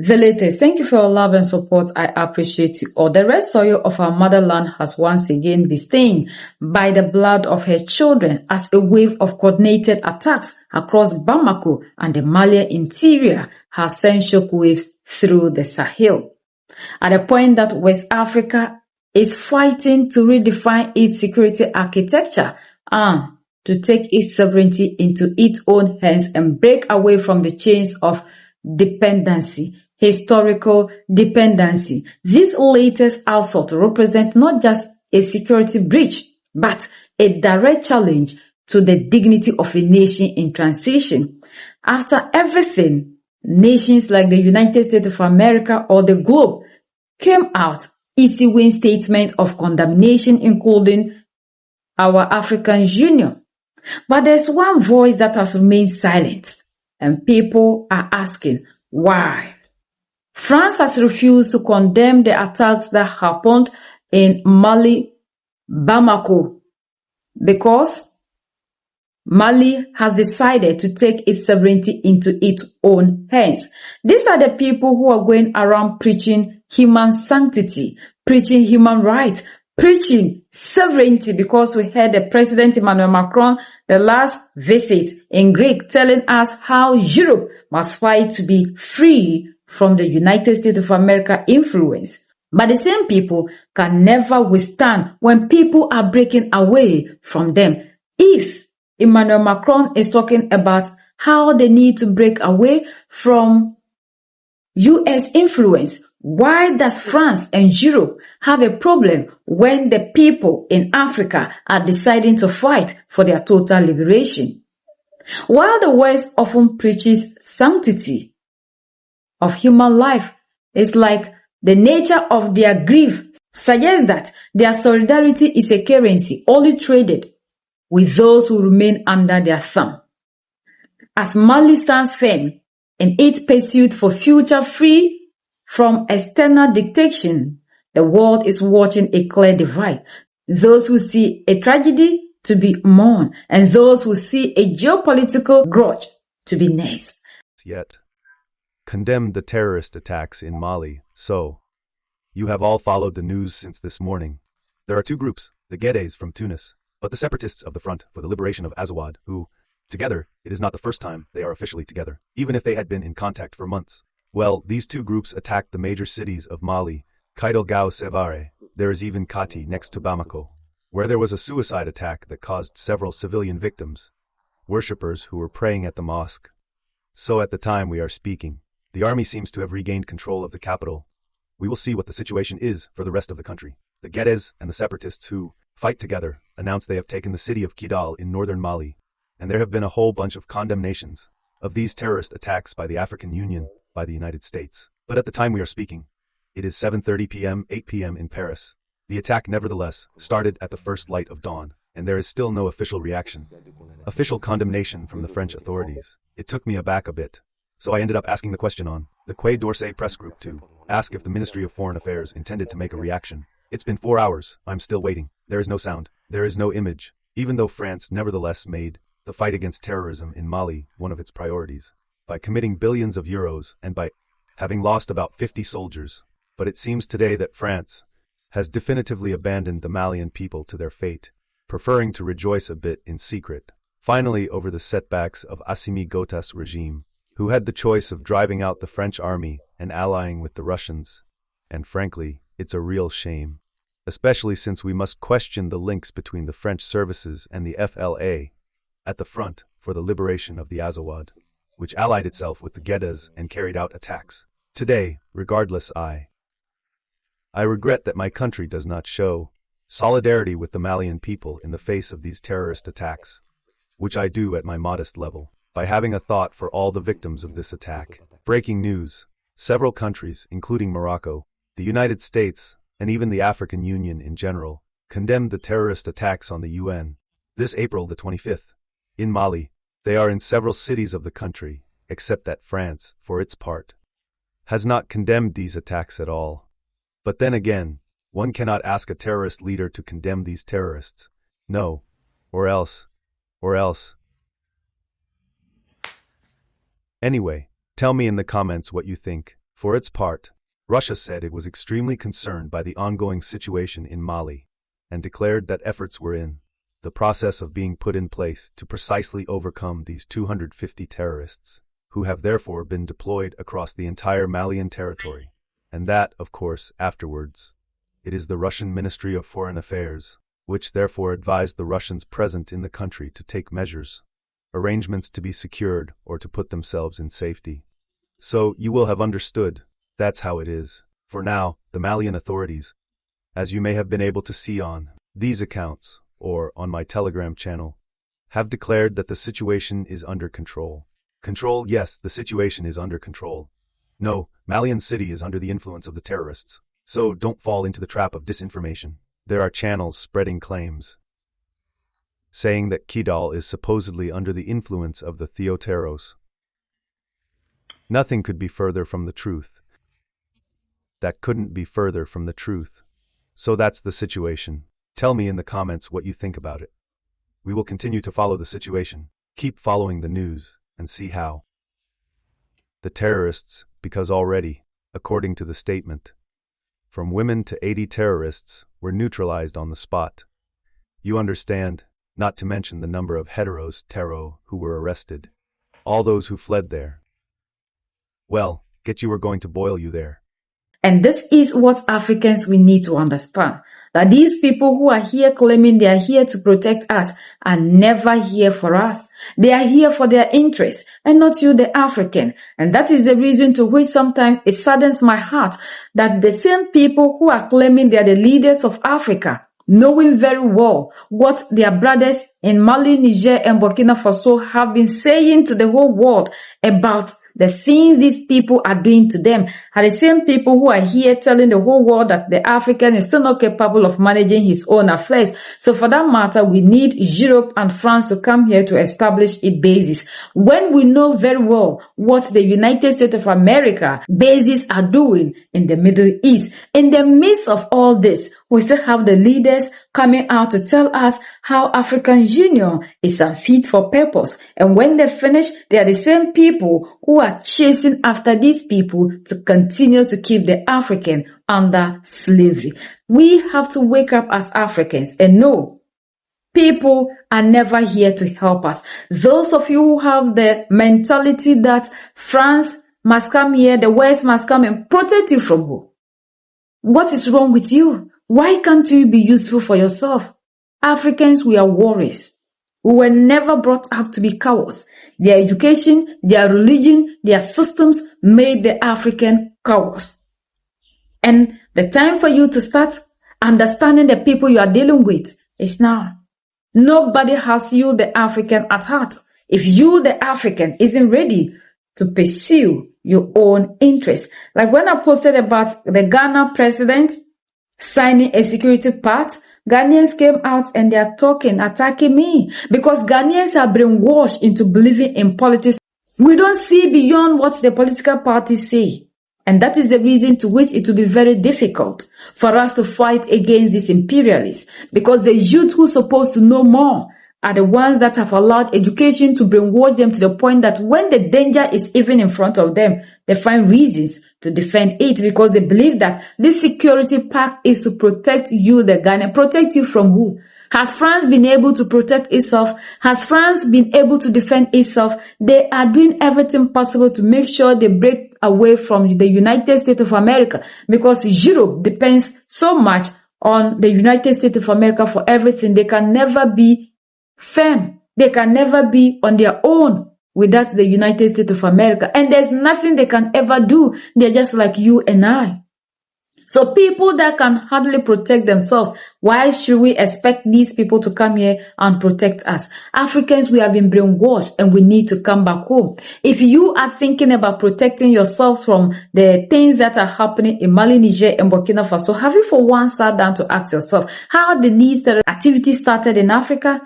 The latest. Thank you for your love and support. I appreciate you all. The red soil of our motherland has once again been stained by the blood of her children as a wave of coordinated attacks across Bamako and the Mali interior has sent shockwaves through the Sahel. At a point that West Africa is fighting to redefine its security architecture and to take its sovereignty into its own hands and break away from the chains of dependency, historical dependency. This latest assault represents not just a security breach, but a direct challenge to the dignity of a nation in transition. After everything, nations like the United States of America or the globe came out issuing statements of condemnation, including our African Union. But there's one voice that has remained silent, and people are asking why. France has refused to condemn the attacks that happened in Mali, Bamako, because Mali has decided to take its sovereignty into its own hands. These are the people who are going around preaching human sanctity, preaching human rights, preaching sovereignty, because we heard the President Emmanuel Macron, the last visit in Greek, telling us how Europe must fight to be free from the United States of America influence. But the same people can never withstand when people are breaking away from them. If Emmanuel Macron is talking about how they need to break away from US influence, why does France and Europe have a problem when the people in Africa are deciding to fight for their total liberation? While the West often preaches sanctity of human life, it's like the nature of their grief suggests that their solidarity is a currency only traded with those who remain under their thumb. As Mali stands firm in its pursuit for future free from external dictation, the world is watching a clear divide. Those who see a tragedy to be mourned, and those who see a geopolitical grudge to be nursed. Yet, condemned the terrorist attacks in Mali. So, you have all followed the news since this morning. There are two groups, the Guedes from Tunis, but the separatists of the Front for the Liberation of Azawad, who, together, it is not the first time they are officially together, even if they had been in contact for months. Well, these two groups attacked the major cities of Mali, Kidal Sevare. There is even Kati next to Bamako, where there was a suicide attack that caused several civilian victims, worshippers who were praying at the mosque. So at the time we are speaking, the army seems to have regained control of the capital. We will see what the situation is for the rest of the country. The Guedes and the separatists who fight together announced they have taken the city of Kidal in northern Mali, and there have been a whole bunch of condemnations of these terrorist attacks by the African Union, by the United States. But at the time we are speaking, it is 7:30 p.m., 8 p.m. in Paris. The attack nevertheless started at the first light of dawn, and there is still no official reaction, official condemnation from the French authorities. It took me aback a bit, so I ended up asking the question on the Quai d'Orsay press group to ask if the Ministry of Foreign Affairs intended to make a reaction. It's been 4 hours, I'm still waiting. There is no sound, there is no image, even though France nevertheless made the fight against terrorism in Mali one of its priorities, by committing billions of euros and by having lost about 50 soldiers. But it seems today that France has definitively abandoned the Malian people to their fate, preferring to rejoice a bit in secret, finally over the setbacks of Assimi Goïta's regime, who had the choice of driving out the French army and allying with the Russians. And frankly, it's a real shame, especially since we must question the links between the French services and the FLA at the front for the liberation of the Azawad, which allied itself with the Guedes and carried out attacks. Today, regardless, I regret that my country does not show solidarity with the Malian people in the face of these terrorist attacks, which I do at my modest level, by having a thought for all the victims of this attack. Breaking news: several countries, including Morocco, the United States, and even the African Union in general, condemned the terrorist attacks on the UN this April the 25th. In Mali, they are in several cities of the country, except that France, for its part, has not condemned these attacks at all. But then again, one cannot ask a terrorist leader to condemn these terrorists. No. Or else. Anyway, tell me in the comments what you think. For its part, Russia said it was extremely concerned by the ongoing situation in Mali and declared that efforts were in the process of being put in place to precisely overcome these 250 terrorists, who have therefore been deployed across the entire Malian territory, and that, of course, afterwards. It is the Russian Ministry of Foreign Affairs, which therefore advised the Russians present in the country to take measures, arrangements to be secured or to put themselves in safety. So, you will have understood, that's how it is. For now, the Malian authorities, as you may have been able to see on these accounts, or on my Telegram channel, have declared that the situation is under control. Control, yes, the situation is under control. No, Malian city is under the influence of the terrorists. So don't fall into the trap of disinformation. There are channels spreading claims, saying that Kidal is supposedly under the influence of the Theoteros. Nothing could be further from the truth. That couldn't be further from the truth. So that's the situation. Tell me in the comments what you think about it. We will continue to follow the situation, keep following the news, and see how the terrorists, because already, according to the statement, from women to 80 terrorists were neutralized on the spot. You understand, not to mention the number of heteros terro who were arrested. All those who fled there. Well, get you were going to boil you there. And this is what Africans we need to understand. That these people who are here claiming they are here to protect us are never here for us. They are here for their interests and not you, the African. And that is the reason to which sometimes it saddens my heart that the same people who are claiming they are the leaders of Africa, knowing very well what their brothers in Mali, Niger, and Burkina Faso have been saying to the whole world about the things these people are doing to them, are the same people who are here telling the whole world that the African is still not capable of managing his own affairs. So for that matter, we need Europe and France to come here to establish its basis. When we know very well what the United States of America bases are doing in the Middle East, in the midst of all this, we still have the leaders coming out to tell us how African Union is unfit for purpose. And when they finish, they are the same people who are chasing after these people to continue to keep the African under slavery. We have to wake up as Africans and know people are never here to help us. Those of you who have the mentality that France must come here, the West must come and protect you from who? What is wrong with you? Why can't you be useful for yourself? Africans, we are warriors. We were never brought up to be cowards. Their education, their religion, their systems made the African cowards. And the time for you to start understanding the people you are dealing with is now. Nobody has you, the African, at heart. If you, the African, isn't ready to pursue your own interests. Like when I posted about the Ghana president signing a security pact, Ghanaians came out and they are attacking me because Ghanaians are brainwashed into believing in politics. We don't see beyond what the political parties say. And that is the reason to which it will be very difficult for us to fight against these imperialists, because the youth who are supposed to know more are the ones that have allowed education to brainwash them to the point that when the danger is even in front of them, they find reasons to defend it because they believe that this security pact is to protect you, the Ghana. Protect you from who? Has France been able to protect itself? Has France been able to defend itself? They are doing everything possible to make sure they break away from the United States of America, because Europe depends so much on the United States of America for everything. They can never be firm. They can never be on their own without the United States of America. And there's nothing they can ever do. They're just like you and I. So people that can hardly protect themselves, why should we expect these people to come here and protect us? Africans, we have been brainwashed and we need to come back home. If you are thinking about protecting yourself from the things that are happening in Mali, Niger, and Burkina Faso, have you for once sat down to ask yourself how did these activities started in Africa?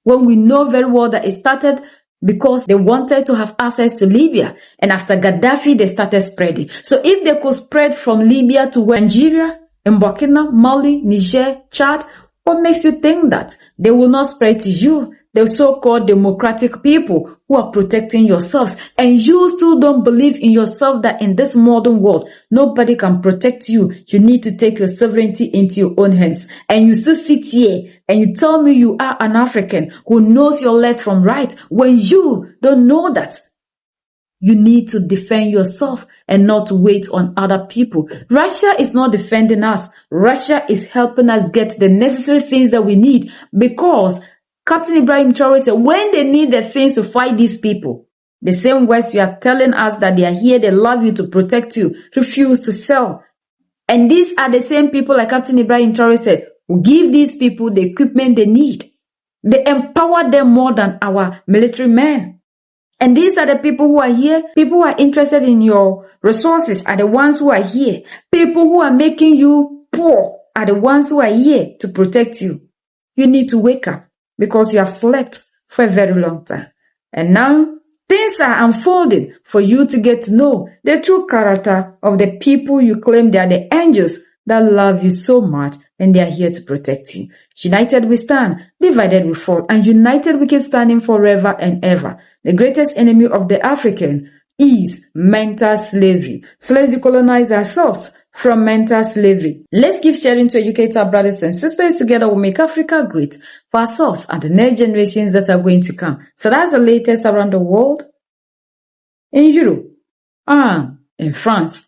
When we know very well that it started because they wanted to have access to Libya. And after Gaddafi, they started spreading. So if they could spread from Libya to Nigeria, and Burkina, Mali, Niger, Chad, what makes you think that they will not spread to you, the so-called democratic people who are protecting yourselves, and you still don't believe in yourself that in this modern world, nobody can protect you. You need to take your sovereignty into your own hands. And you still sit here and you tell me you are an African who knows your left from right when you don't know that. You need to defend yourself and not wait on other people. Russia is not defending us. Russia is helping us get the necessary things that we need, because Captain Ibrahim Traore said when they need the things to fight these people, the same West you are telling us that they are here, they love you, to protect you, refuse to sell. And these are the same people, like Captain Ibrahim Traore said, who give these people the equipment they need. They empower them more than our military men. And these are the people who are here. People who are interested in your resources are the ones who are here. People who are making you poor are the ones who are here to protect you. You need to wake up, because you have slept for a very long time. And now things are unfolding for you to get to know the true character of the people you claim they are the angels that love you so much, and they are here to protect you. United we stand, divided we fall, and united we keep standing forever and ever. The greatest enemy of the African is mental slavery. So let's decolonize ourselves from mental slavery. Let's keep sharing to educate our brothers and sisters. Together we'll make Africa great for ourselves and the next generations that are going to come. So that's the latest around the world, in Europe and in France.